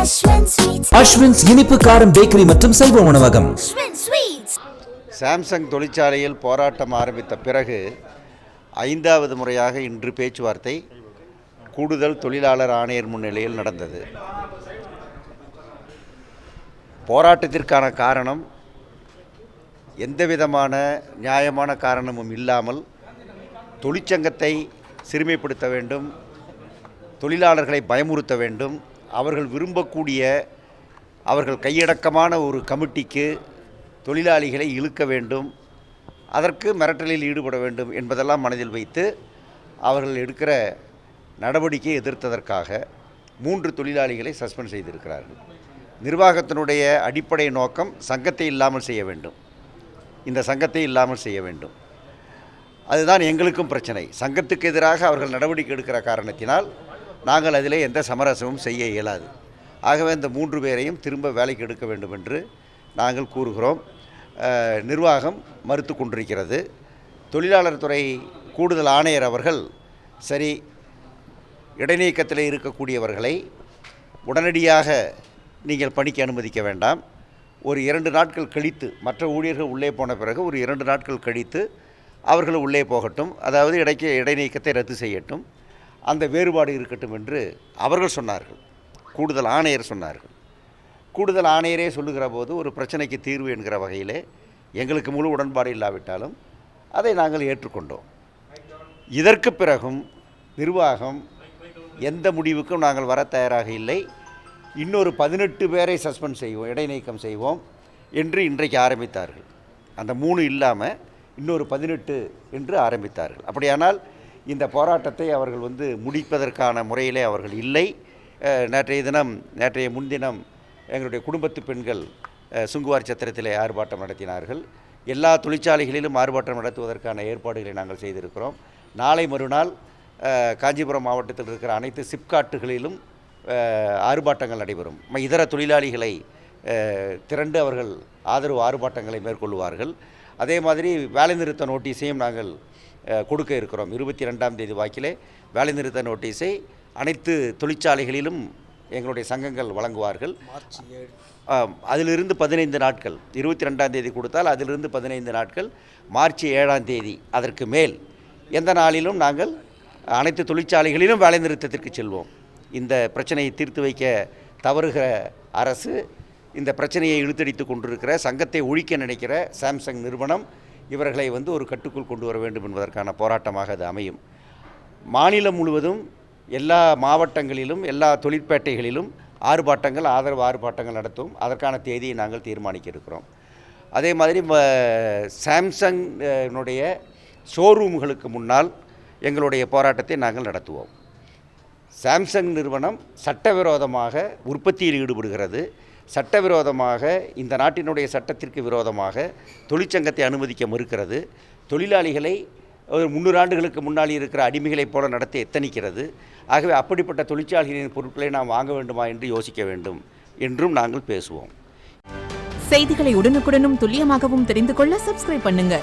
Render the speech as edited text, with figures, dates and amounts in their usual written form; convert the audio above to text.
அஸ்வின்ஸ் இனிப்பு காரம் பேக்கரி மற்றும் செல்வ உணவகம். சாம்சங் தொழிற்சாலையில் போராட்டம் ஆரம்பித்த பிறகு 5வது முறையாக இன்று பேச்சுவார்த்தை கூடுதல் தொழிலாளர் ஆணையர் முன்னிலையில் நடந்தது. போராட்டத்திற்கான காரணம் எந்தவிதமான நியாயமான காரணமும் இல்லாமல் தொழிற்சங்கத்தை சிறுமைப்படுத்த வேண்டும், தொழிலாளர்களை பயமுறுத்த வேண்டும், அவர்கள் விரும்பக்கூடிய அவர்கள் கையடக்கமான ஒரு கமிட்டிக்கு தொழிலாளிகளை இழுக்க வேண்டும், அதற்கு மிரட்டலில் ஈடுபட வேண்டும் என்பதெல்லாம் மனதில் வைத்து அவர்கள் எடுக்கிற நடவடிக்கையை எதிர்த்ததற்காக 3 தொழிலாளிகளை சஸ்பெண்ட் செய்திருக்கிறார்கள். நிர்வாகத்தினுடைய அடிப்படை நோக்கம் சங்கத்தை இல்லாமல் செய்ய வேண்டும், இந்த சங்கத்தை இல்லாமல் செய்ய வேண்டும். அதுதான் எங்களுக்கும் பிரச்சனை. சங்கத்துக்கு எதிராக அவர்கள் நடவடிக்கை எடுக்கிற காரணத்தினால் நாங்கள் அதிலே எந்த சமரசமும் செய்ய இயலாது. ஆகவே இந்த 3 பேரையும் திரும்ப வேலைக்கு எடுக்க வேண்டும் என்று நாங்கள் கூறுகிறோம். நிர்வாகம் மறுத்து கொண்டிருக்கிறது. தொழிலாளர் துறை கூடுதல் ஆணையர் அவர்கள் சரி, இடைநீக்கத்தில் இருக்கக்கூடியவர்களை உடனடியாக நீங்கள் பணிக்கு அனுமதிக்க வேண்டாம், ஒரு 2 நாட்கள் கழித்து, மற்ற ஊழியர்கள் உள்ளே போன பிறகு ஒரு 2 நாட்கள் கழித்து அவர்கள் உள்ளே போகட்டும், அதாவது இடைநீக்கத்தை ரத்து செய்யட்டும், அந்த வேறுபாடு இருக்கட்டும் என்று அவர்கள் சொன்னார்கள். கூடுதல் ஆணையர் சொன்னார்கள். கூடுதல் ஆணையரே சொல்லுகிற போது ஒரு பிரச்சனைக்கு தீர்வு என்கிற வகையிலே எங்களுக்கு முழு உடன்பாடு இல்லாவிட்டாலும் அதை நாங்கள் ஏற்றுக்கொண்டோம். இதற்கு பிறகும் நிர்வாகம் எந்த முடிவுக்கும் நாங்கள் வர தயாராக இல்லை. இன்னொரு 18 பேரை சஸ்பெண்ட் செய்வோம், இடைநீக்கம் செய்வோம் என்று இன்றைக்கு ஆரம்பித்தார்கள். அந்த 3 இல்லாமல் இன்னொரு 18 என்று ஆரம்பித்தார்கள். அப்படியானால் இந்த போராட்டத்தை அவர்கள் முடிப்பதற்கான முறையிலே அவர்கள் இல்லை. நேற்றைய முன்தினம் எங்களுடைய குடும்பத்து பெண்கள் சுங்குவார் சத்திரத்திலே ஆர்ப்பாட்டம் நடத்தினார்கள். எல்லா தொழிற்சாலைகளிலும் ஆர்ப்பாட்டம் நடத்துவதற்கான ஏற்பாடுகளை நாங்கள் செய்திருக்கிறோம். நாளை மறுநாள் காஞ்சிபுரம் மாவட்டத்தில் இருக்கிற அனைத்து சிப்காட்டுகளிலும் ஆர்ப்பாட்டங்கள் நடைபெறும். இதர தொழிலாளிகளை திரண்டு அவர்கள் ஆதரவு ஆர்ப்பாட்டங்களை மேற்கொள்வார்கள். அதே மாதிரி வேலைநிறுத்த நோட்டீஸையும் நாங்கள் கொடுக்க இருக்கிறோம். 22ஆம் தேதி வாக்கிலே வேலைநிறுத்த நோட்டீஸை அனைத்து தொழிற்சாலைகளிலும் எங்களுடைய சங்கங்கள் வழங்குவார்கள். அதிலிருந்து 15 நாட்கள், 22ஆம் தேதி கொடுத்தால் அதிலிருந்து 15 நாட்கள், மார்ச் 7ஆம் தேதி அதற்கு மேல் எந்த நாளிலும் நாங்கள் அனைத்து தொழிற்சாலைகளிலும் வேலைநிறுத்தத்திற்கு செல்வோம். இந்த பிரச்சனையை தீர்த்து வைக்க தவறுகிற அரசு, இந்த பிரச்சனையை இழுத்தடித்து கொண்டிருக்கிற, சங்கத்தை ஒழிக்க நினைக்கிற சாம்சங் நிறுவனம் இவர்களை ஒரு கட்டுக்குள் கொண்டு வர வேண்டும் என்பதற்கான போராட்டமாக அது அமையும். மாநிலம் முழுவதும் எல்லா மாவட்டங்களிலும் எல்லா தொழிற்பேட்டைகளிலும் ஆர்ப்பாட்டங்கள், ஆதரவு ஆர்ப்பாட்டங்கள் நடத்தும். அதற்கான தேதியை நாங்கள் தீர்மானிக்க இருக்கிறோம். அதே மாதிரி சாம்சங்கினுடைய ஷோரூம்களுக்கு முன்னால் எங்களுடைய போராட்டத்தை நாங்கள் நடத்துவோம். சாம்சங் நிறுவனம் சட்டவிரோதமாக உற்பத்தியில் ஈடுபடுகிறது, சட்டவிரோதமாக இந்த நாட்டினுடைய சட்டத்திற்கு விரோதமாக தொழிற்சங்கத்தை அனுமதிக்க மறுக்கிறது, தொழிலாளிகளை ஒரு 300 ஆண்டுகளுக்கு முன்னால் இருக்கிற அடிமைகளைப் போல நடத்த எத்தனிக்கிறது. ஆகவே அப்படிப்பட்ட தொழிற்சாலைகளின் பொருட்களை நாம் வாங்க வேண்டுமா என்று யோசிக்க வேண்டும் என்றும் நாங்கள் பேசுவோம். செய்திகளை உடனுக்குடனும் துல்லியமாகவும் தெரிந்து கொள்ள சப்ஸ்கிரைப் பண்ணுங்க.